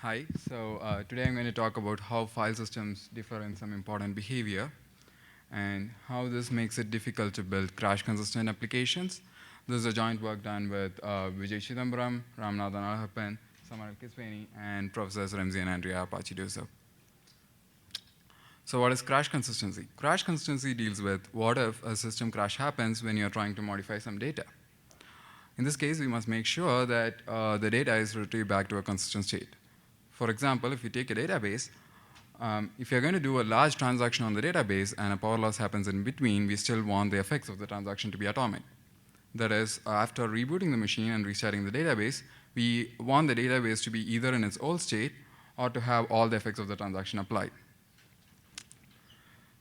Hi, today I'm going to talk about how file systems differ in some important behavior and how this makes it difficult to build crash-consistent applications. This is a joint work done with Vijay, Chidambaram, Ramnatthan, Alagappan, Al-Kiswany, and Professors Remzi and Andrea, Arpaci-Dusseau. So what is crash consistency? Crash consistency deals with what if a system crash happens when you're trying to modify some data. In this case, we must make sure that the data is retrieved back to a consistent state. For example, if you take a database, if you're going to do a large transaction on the database and a power loss happens in between, we still want the effects of the transaction to be atomic. That is, after rebooting the machine and restarting the database, we want the database to be either in its old state or to have all the effects of the transaction applied.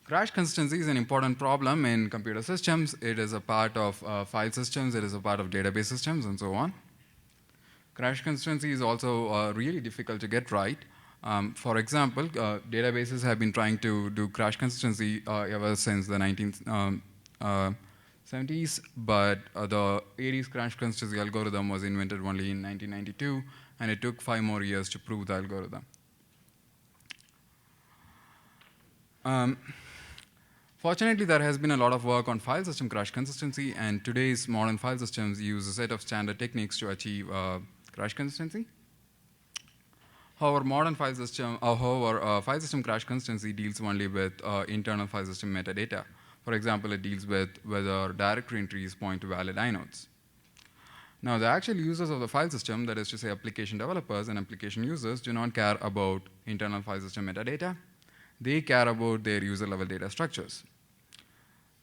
Crash consistency is an important problem in computer systems. It is a part of file systems, it is a part of database systems, and so on. Crash consistency is also really difficult to get right. For example, databases have been trying to do crash consistency ever since the 1970s, but the 80s crash consistency algorithm was invented only in 1992, and it took 5 more years to prove the algorithm. Fortunately, there has been a lot of work on file system crash consistency, and today's modern file systems use a set of standard techniques to achieve crash consistency. However, file system crash consistency deals only with internal file system metadata. For example, it deals with whether directory entries point to valid inodes. Now, the actual users of the file system, that is to say application developers and application users, do not care about internal file system metadata. They care about their user-level data structures.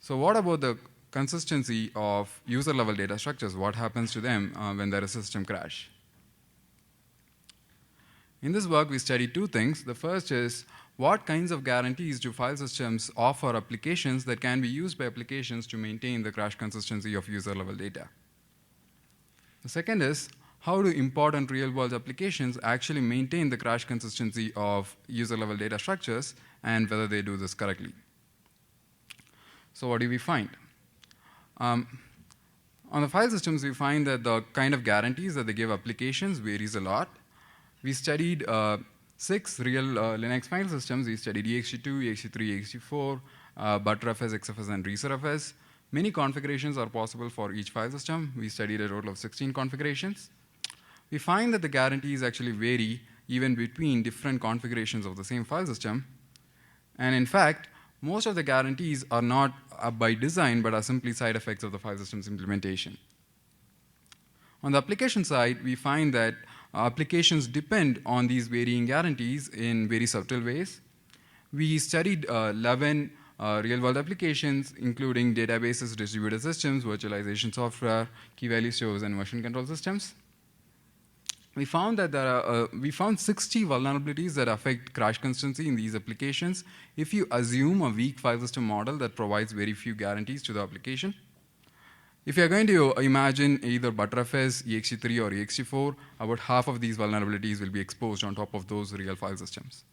So what about the consistency of user-level data structures? What happens to them when there is a system crash? In this work, we study 2 things. The first is, what kinds of guarantees do file systems offer applications that can be used by applications to maintain the crash consistency of user-level data? The second is, how do important real-world applications actually maintain the crash consistency of user-level data structures, and whether they do this correctly? So what do we find? On the file systems, we find that the kind of guarantees that they give applications varies a lot. We studied 6 real Linux file systems. We studied ext2, ext3, ext4, Btrfs, XFS, and reserfs. Many configurations are possible for each file system. We studied a total of 16 configurations. We find that the guarantees actually vary even between different configurations of the same file system. And in fact, most of the guarantees are not by design, but are simply side effects of the file system's implementation. On the application side, we find that applications depend on these varying guarantees in very subtle ways. We studied 11 real-world applications, including databases, distributed systems, virtualization software, key value stores, and version control systems. We found that we found 60 vulnerabilities that affect crash consistency in these applications if you assume a weak file system model that provides very few guarantees to the application. If you're going to imagine either Btrfs, ext3, or ext4, about half of these vulnerabilities will be exposed on top of those real file systems.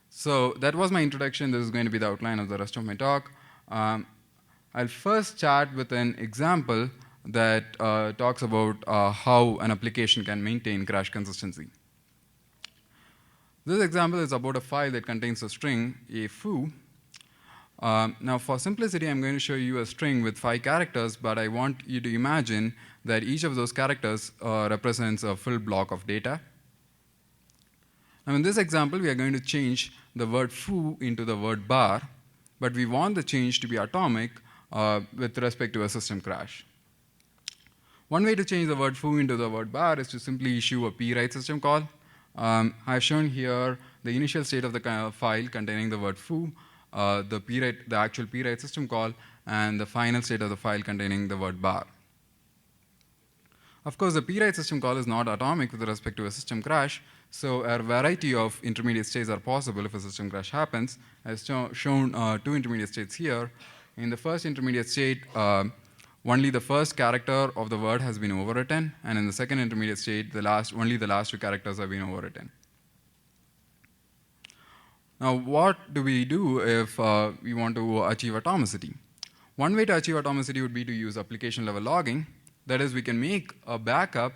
So that was my introduction. This is going to be the outline of the rest of my talk. I'll first start with an example that talks about how an application can maintain crash consistency. This example is about a file that contains a string, a foo. Now, for simplicity, I'm going to show you a string with 5 characters, but I want you to imagine that each of those characters represents a full block of data. Now, in this example, we are going to change the word foo into the word bar, but we want the change to be atomic with respect to a system crash. One way to change the word foo into the word bar is to simply issue a pwrite system call. I've shown here the initial state of the file containing the word foo, the actual pwrite system call, and the final state of the file containing the word bar. Of course, the pwrite system call is not atomic with respect to a system crash, so a variety of intermediate states are possible if a system crash happens. I've shown 2 intermediate states here. In the first intermediate state, only the first character of the word has been overwritten, and in the second intermediate state, only the last 2 characters have been overwritten. Now, what do we do if we want to achieve atomicity? One way to achieve atomicity would be to use application-level logging. That is, we can make a backup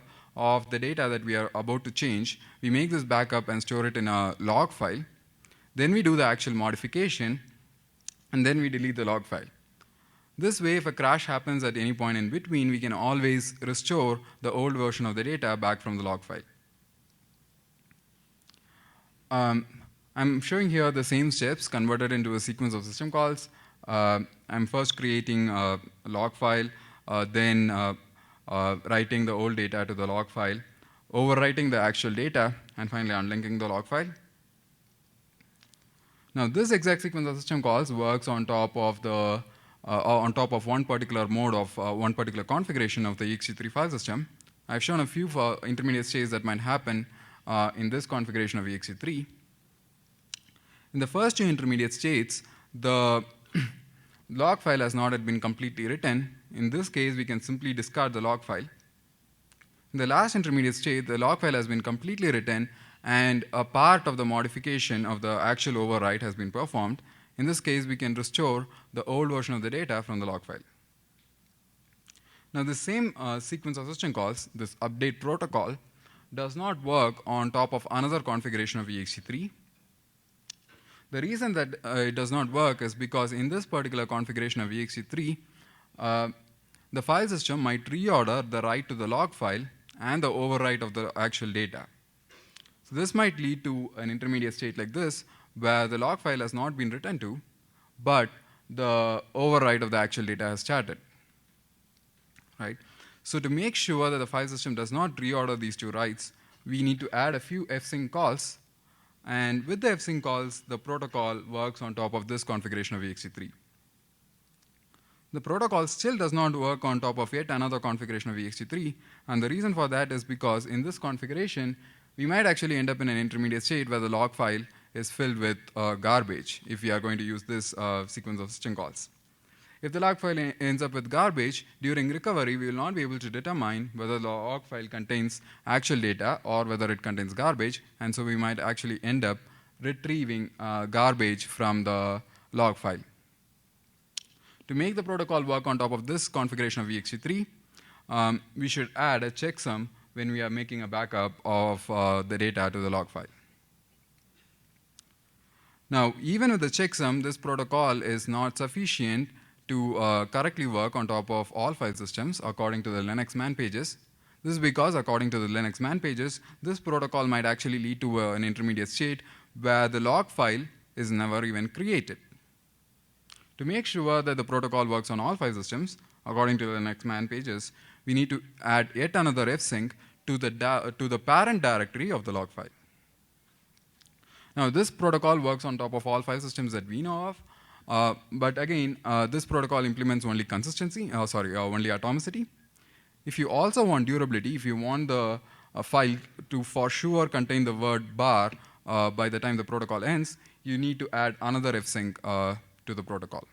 of the data that we are about to change, we make this backup and store it in a log file. Then we do the actual modification, and then we delete the log file. This way, if a crash happens at any point in between, we can always restore the old version of the data back from the log file. I'm showing here the same steps converted into a sequence of system calls. I'm first creating a log file, then writing the old data to the log file, overwriting the actual data, and finally unlinking the log file. Now, this exact sequence of system calls works on top of one particular mode of one particular configuration of the ext3 file system. I've shown a few intermediate states that might happen in this configuration of ext3. In the first two intermediate states, the log file has not yet been completely written. In this case, we can simply discard the log file. In the last intermediate state, the log file has been completely written, and a part of the modification of the actual overwrite has been performed. In this case, we can restore the old version of the data from the log file. Now, the same sequence of system calls, this update protocol, does not work on top of another configuration of ext3. The reason that it does not work is because in this particular configuration of ext3, the file system might reorder the write to the log file and the overwrite of the actual data. So this might lead to an intermediate state like this, where the log file has not been written to, but the overwrite of the actual data has started. Right? So to make sure that the file system does not reorder these two writes, we need to add a few fsync calls. And with the fsync calls, the protocol works on top of this configuration of ext3. The protocol still does not work on top of yet another configuration of ext3, and the reason for that is because in this configuration, we might actually end up in an intermediate state where the log file is filled with garbage if we are going to use this sequence of system calls. If the log file ends up with garbage, during recovery, we will not be able to determine whether the log file contains actual data or whether it contains garbage, and so we might actually end up retrieving garbage from the log file. To make the protocol work on top of this configuration of ext3, we should add a checksum when we are making a backup of the data to the log file. Now, even with the checksum, this protocol is not sufficient to correctly work on top of all file systems according to the Linux man pages. This is because, according to the Linux man pages, this protocol might actually lead to an intermediate state where the log file is never even created. To make sure that the protocol works on all file systems, according to the Linux man pages, we need to add yet another fsync to the parent directory of the log file. Now, this protocol works on top of all file systems that we know of, but again, this protocol implements only only atomicity. If you also want durability, if you want the file to for sure contain the word bar by the time the protocol ends, you need to add another fsync to the protocol.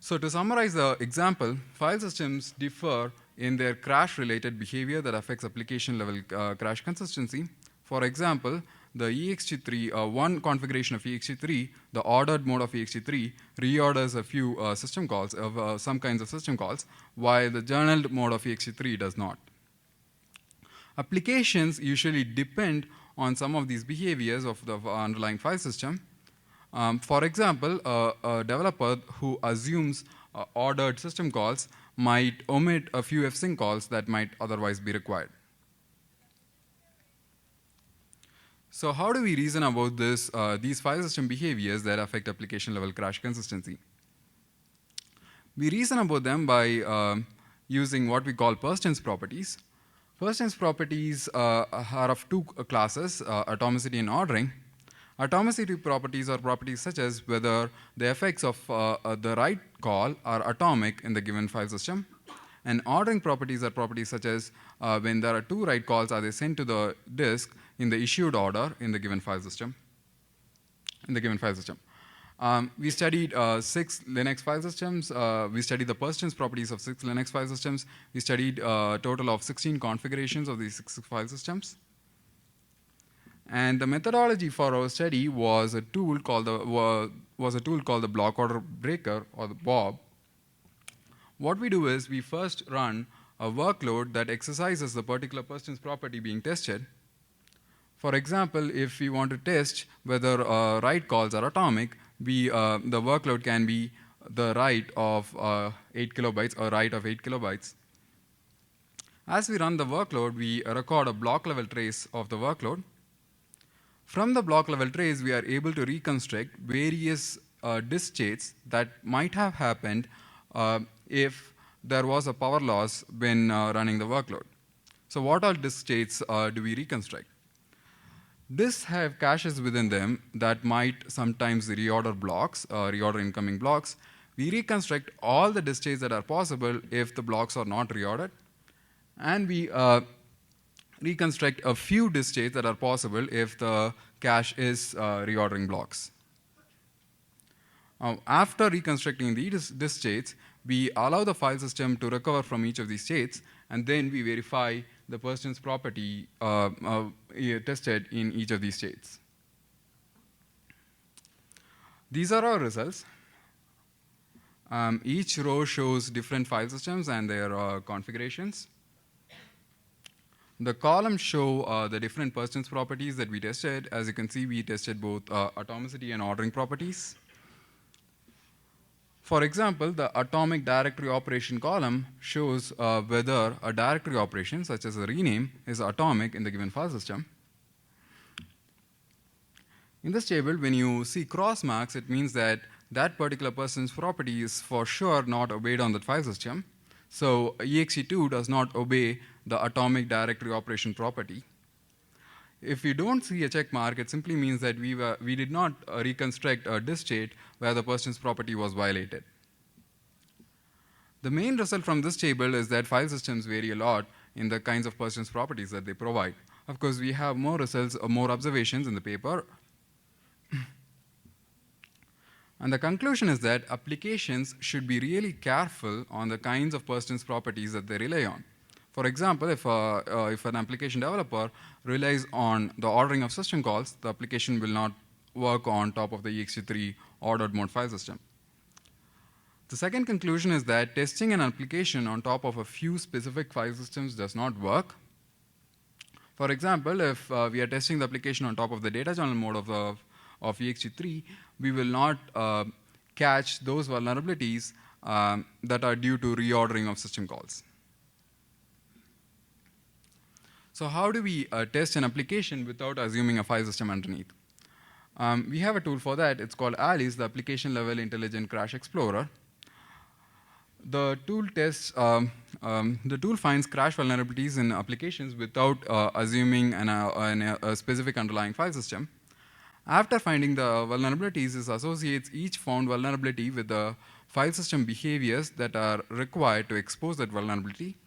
So to summarize the example, file systems differ in their crash-related behavior that affects application-level crash consistency. For example, the ext3, one configuration of ext3, the ordered mode of ext3, reorders a few system calls, some kinds of system calls, while the journaled mode of ext3 does not. Applications usually depend on some of these behaviors of the underlying file system. For example, a developer who assumes ordered system calls might omit a few fsync calls that might otherwise be required. So how do we reason about these file system behaviors that affect application-level crash consistency? We reason about them by using what we call persistence properties. Persistence properties are of two classes, atomicity and ordering. Atomicity properties are properties such as whether the effects of the write call are atomic in the given file system. And ordering properties are properties such as when there are two write calls, are they sent to the disk in the issued order in the given file system. We studied 6 Linux file systems. We studied the persistence properties of 6 Linux file systems. We studied a total of 16 configurations of these 6 file systems. And the methodology for our study was a tool called the block order breaker, or the Bob. What we do is we first run a workload that exercises the particular persistence property being tested. For example, if we want to test whether write calls are atomic, the workload can be the write of 8 kilobytes or write of 8 kilobytes. As we run the workload, we record a block level trace of the workload. From the block level trace, we are able to reconstruct various disk states that might have happened if there was a power loss when running the workload. So what all disk states do we reconstruct? Disks have caches within them that might sometimes reorder blocks, reorder incoming blocks. We reconstruct all the disk states that are possible if the blocks are not reordered. And we reconstruct a few disk states that are possible if the cache is reordering blocks. After reconstructing these disk states, we allow the file system to recover from each of these states, and then we verify the persistence property tested in each of these states. These are our results. Each row shows different file systems and their configurations. The columns show the different persistence properties that we tested. As you can see, we tested both atomicity and ordering properties. For example, the atomic directory operation column shows whether a directory operation, such as a rename, is atomic in the given file system. In this table, when you see cross marks, it means that that particular persistence property is for sure not obeyed on that file system. So ext2 does not obey the atomic directory operation property. If we don't see a check mark, it simply means that we did not reconstruct a disk state where the persistence property was violated. The main result from this table is that file systems vary a lot in the kinds of persistence properties that they provide. Of course, we have more results or more observations in the paper. And the conclusion is that applications should be really careful on the kinds of persistence properties that they rely on. For example, if an application developer relies on the ordering of system calls, the application will not work on top of the ext3 ordered mode file system. The second conclusion is that testing an application on top of a few specific file systems does not work. For example, if we are testing the application on top of the data channel mode of ext3, we will not catch those vulnerabilities that are due to reordering of system calls. So how do we test an application without assuming a file system underneath? We have a tool for that. It's called ALICE, the Application Level Intelligent Crash Explorer. The tool finds crash vulnerabilities in applications without assuming a specific underlying file system. After finding the vulnerabilities, it associates each found vulnerability with the file system behaviors that are required to expose that vulnerability.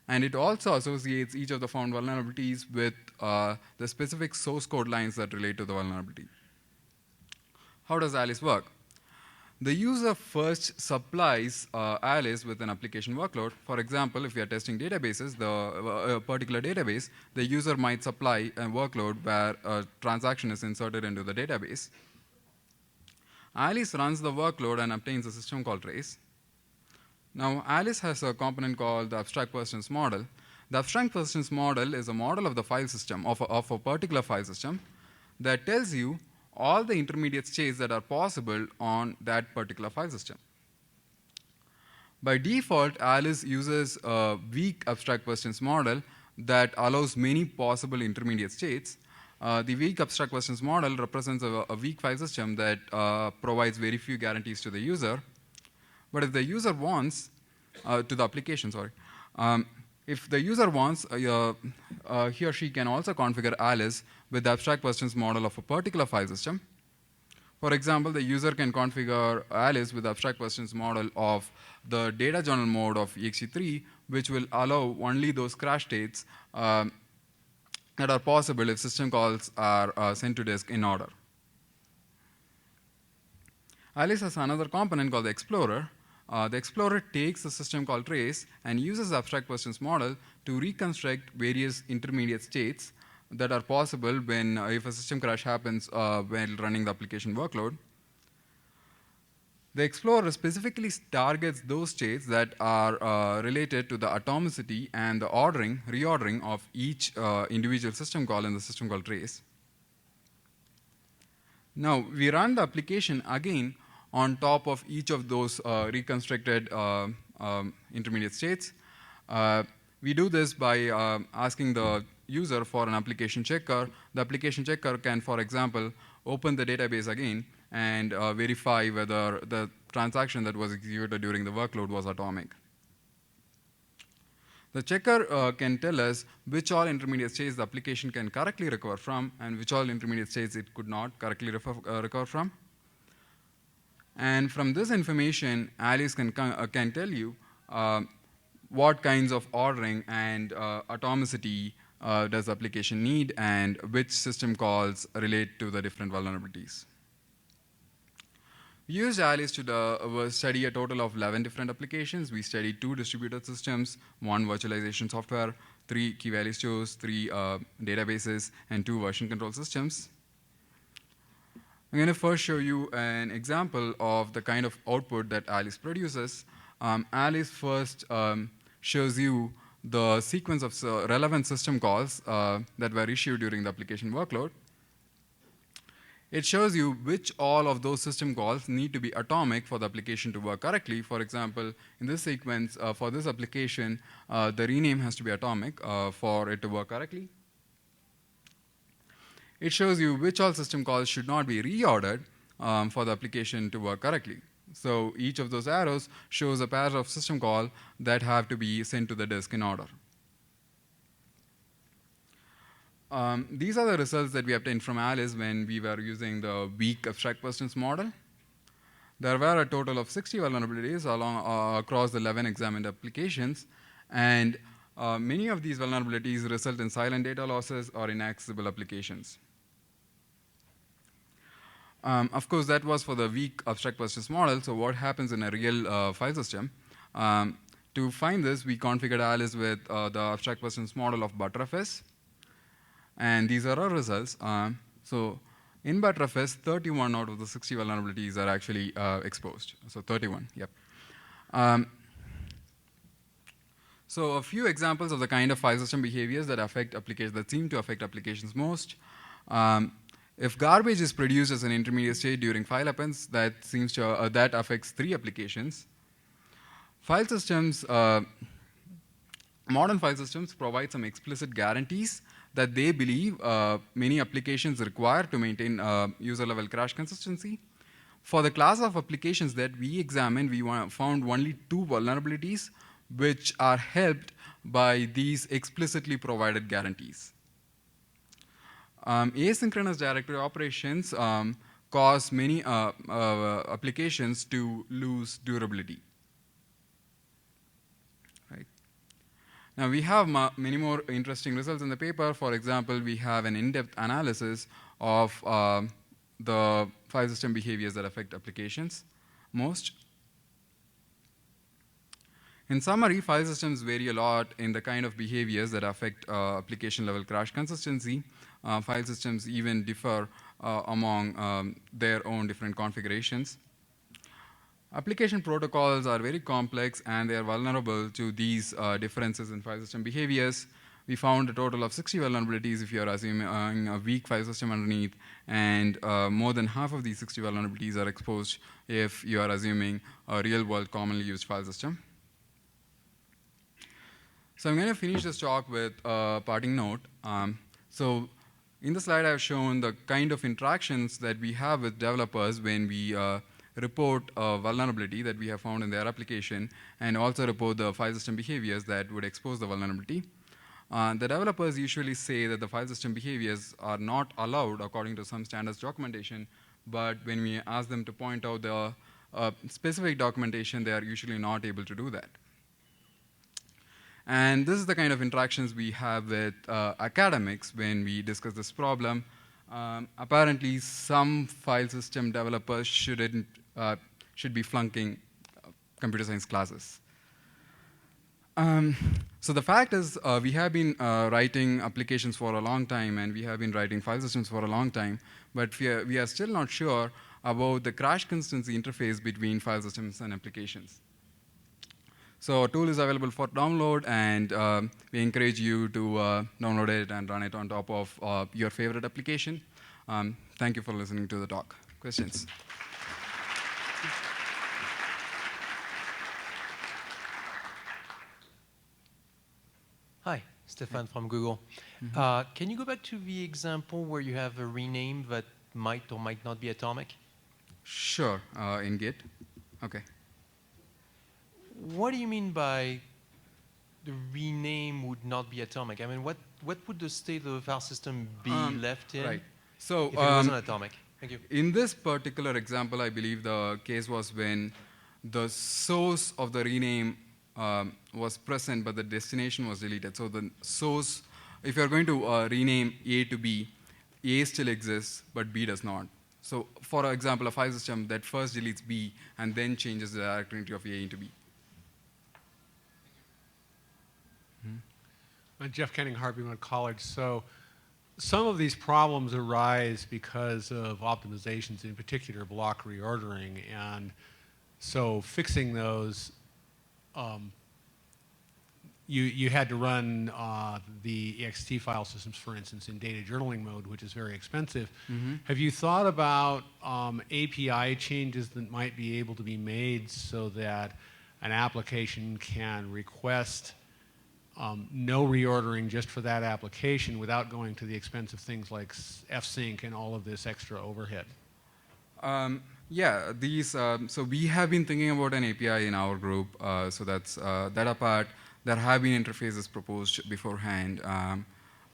And it also associates each of the found vulnerabilities with the specific source code lines that relate to the vulnerability. How does ALICE work? The user first supplies ALICE with an application workload. For example, if we are testing databases, a particular database, the user might supply a workload where a transaction is inserted into the database. ALICE runs the workload and obtains a system call trace. Now, ALICE has a component called the abstract persistence model. The abstract persistence model is a model of the file system, of a particular file system, that tells you all the intermediate states that are possible on that particular file system. By default, ALICE uses a weak abstract persistence model that allows many possible intermediate states. The weak abstract persistence model represents a weak file system that provides very few guarantees to the user. But if the user wants, to the application, sorry, if the user wants, he or she can also configure ALICE with the abstract persistence model of a particular file system. For example, the user can configure ALICE with the abstract persistence model of the data journal mode of ext3, which will allow only those crash states that are possible if system calls are sent to disk in order. ALICE has another component called the Explorer. The Explorer takes the system call trace and uses the abstract persistence model to reconstruct various intermediate states that are possible when if a system crash happens while running the application workload. The explorer specifically targets those states that are related to the atomicity and the reordering of each individual system call in the system call trace. Now, we run the application again on top of each of those reconstructed intermediate states. We do this by asking the user for an application checker. The application checker can, for example, open the database again and verify whether the transaction that was executed during the workload was atomic. The checker can tell us which all intermediate states the application can correctly recover from and which all intermediate states it could not correctly recover from. And from this information, Alice can tell you what kinds of ordering and atomicity does the application need and which system calls relate to the different vulnerabilities. We used Alice to study a total of 11 different applications. We studied 2 distributed systems, 1 virtualization software, 3 key value stores, 3 databases, and 2 version control systems. I'm going to first show you an example of the kind of output that Alice produces. Alice first shows you the sequence of relevant system calls that were issued during the application workload. It shows you which all of those system calls need to be atomic for the application to work correctly. For example, in this sequence, for this application, the rename has to be atomic for it to work correctly. It shows you which all system calls should not be reordered for the application to work correctly. So each of those arrows shows a pair of system calls that have to be sent to the disk in order. These are the results that we obtained from Alice when we were using the weak abstract persistence model. There were a total of 60 vulnerabilities across the 11 examined applications, and many of these vulnerabilities result in silent data losses or inaccessible applications. Of course, that was for the weak abstract persistence model, so what happens in a real file system? To find this, we configured Alice with the abstract persistence model of Btrfs. And these are our results. So in Btrfs, 31 out of the 60 vulnerabilities are actually exposed. So 31, yep. So a few examples of the kind of file system behaviors that seem to affect applications most. If garbage is produced as an intermediate state during file appends, that affects 3 applications. File systems, modern file systems provide some explicit guarantees that they believe many applications require to maintain user-level crash consistency. For the class of applications that we examined, we found only 2 vulnerabilities which are helped by these explicitly provided guarantees. Asynchronous directory operations cause many applications to lose durability. Now, we have many more interesting results in the paper. For example, we have an in-depth analysis of the file system behaviors that affect applications most. In summary, file systems vary a lot in the kind of behaviors that affect application-level crash consistency. File systems even differ among their own different configurations. Application protocols are very complex and they are vulnerable to these differences in file system behaviors. We found a total of 60 vulnerabilities if you're assuming a weak file system underneath, and more than half of these 60 vulnerabilities are exposed if you are assuming a real-world commonly used file system. So I'm going to finish this talk with a parting note. So in the slide, I've shown the kind of interactions that we have with developers when we report a vulnerability that we have found in their application, and also report the file system behaviors that would expose the vulnerability. The developers usually say that the file system behaviors are not allowed according to some standards documentation, but when we ask them to point out the specific documentation, they are usually not able to do that. And this is the kind of interactions we have with academics when we discuss this problem. Apparently, some file system developers should be flunking computer science classes. So the fact is, we have been writing applications for a long time, and we have been writing file systems for a long time, but we are still not sure about the crash consistency interface between file systems and applications. So our tool is available for download, and we encourage you to download it and run it on top of your favorite application. Thank you for listening to the talk. Questions? Hi, Stefan from Google. Can you go back to the example where you have a rename that might or might not be atomic? Sure, in Git. Okay. What do you mean by the rename would not be atomic? I mean, what would the state of the file system be left in right. So, if it wasn't atomic? Thank you. In this particular example, I believe the case was when the source of the rename was present, but the destination was deleted. So the source, if you're going to rename A to B, A still exists, but B does not. So for example, a file system that first deletes B and then changes the directory of A into B. I'm Jeff Kenning, Harvey-Mudd College. So some of these problems arise because of optimizations, in particular block reordering. And so fixing those, you had to run the ext file systems, for instance, in data journaling mode, which is very expensive. Have you thought about API changes that might be able to be made so that an application can request no reordering just for that application without going to the expense of things like fsync and all of this extra overhead? Yeah, these. So we have been thinking about an API in our group. So that's that apart. There have been interfaces proposed beforehand.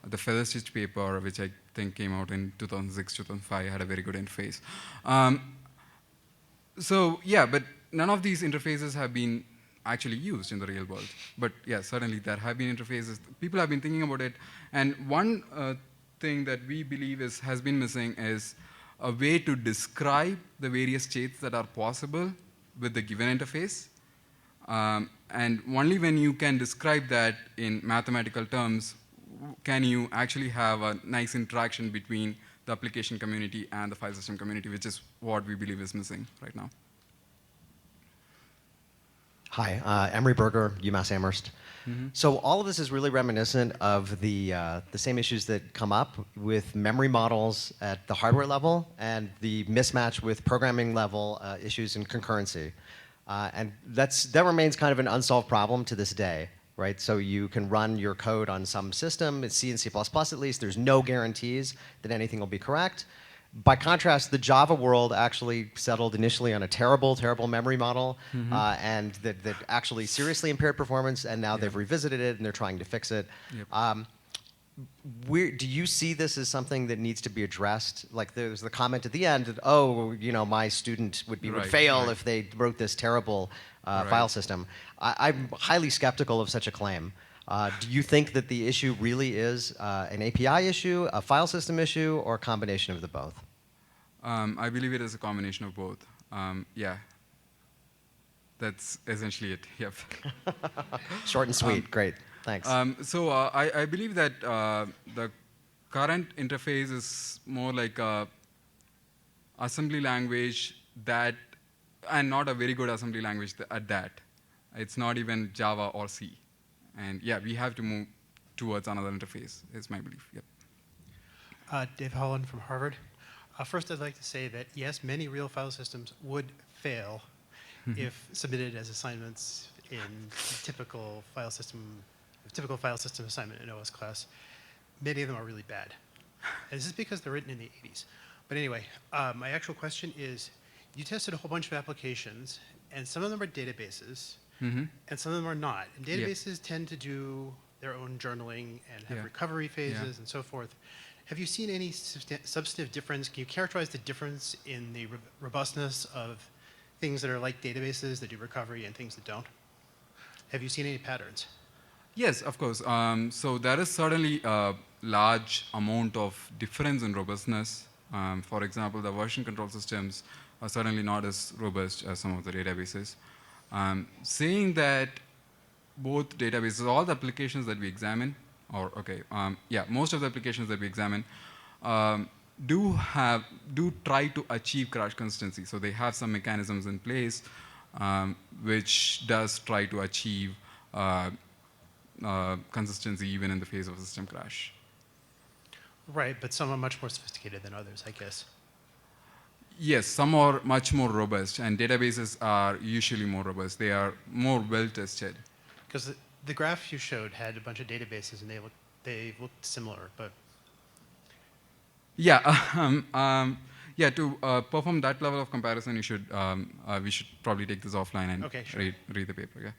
The Feather-Stitch paper, which I think came out in 2006, 2005, had a very good interface. So yeah, but none of these interfaces have been actually used in the real world. But yeah, certainly there have been interfaces. People have been thinking about it. And one thing that we believe has been missing is a way to describe the various states that are possible with the given interface. And only when you can describe that in mathematical terms can you actually have a nice interaction between the application community and the file system community, which is what we believe is missing right now. Hi, Emery Berger, UMass Amherst. So all of this is really reminiscent of the same issues that come up with memory models at the hardware level and the mismatch with programming level issues in concurrency. And that remains kind of an unsolved problem to this day, right? So you can run your code on some system, it's C and C++ at least, there's no guarantees that anything will be correct. By contrast, the Java world actually settled initially on a terrible, terrible memory model, and that actually seriously impaired performance, and now they've revisited it and they're trying to fix it. Do you see this as something that needs to be addressed? Like there's the comment at the end that, oh, you know, my student would fail if they wrote this terrible file system. I'm highly skeptical of such a claim. Do you think that the issue really is an API issue, a file system issue, or a combination of the both? I believe it is a combination of both. Yeah. That's essentially it. Yep. Short and sweet. Great. Thanks. So I believe that the current interface is more like a assembly language that, and not a very good assembly language at that. It's not even Java or C. And yeah, we have to move towards another interface, is my belief. Yep. Dave Holland from Harvard. First, I'd like to say that yes, many real file systems would fail if submitted as assignments in typical file system assignment in OS class. Many of them are really bad. And this is because they're written in the 80s. But anyway, my actual question is, you tested a whole bunch of applications, and some of them are databases, and some of them are not. And databases tend to do their own journaling and have recovery phases and so forth. Have you seen any substantive difference? Can you characterize the difference in the robustness of things that are like databases that do recovery and things that don't? Have you seen any patterns? Yes, of course. So there is certainly a large amount of difference in robustness. For example, the version control systems are certainly not as robust as some of the databases. Saying that both databases, all the applications that we examine, or most of the applications that we examine, do try to achieve crash consistency. So they have some mechanisms in place which does try to achieve consistency even in the face of a system crash. Right, but some are much more sophisticated than others, I guess. Yes, some are much more robust, and databases are usually more robust. They are more well-tested. Because the graph you showed had a bunch of databases, and they looked similar, but Yeah, yeah. To perform that level of comparison, we should probably take this offline and Okay, sure. read the paper. Yeah.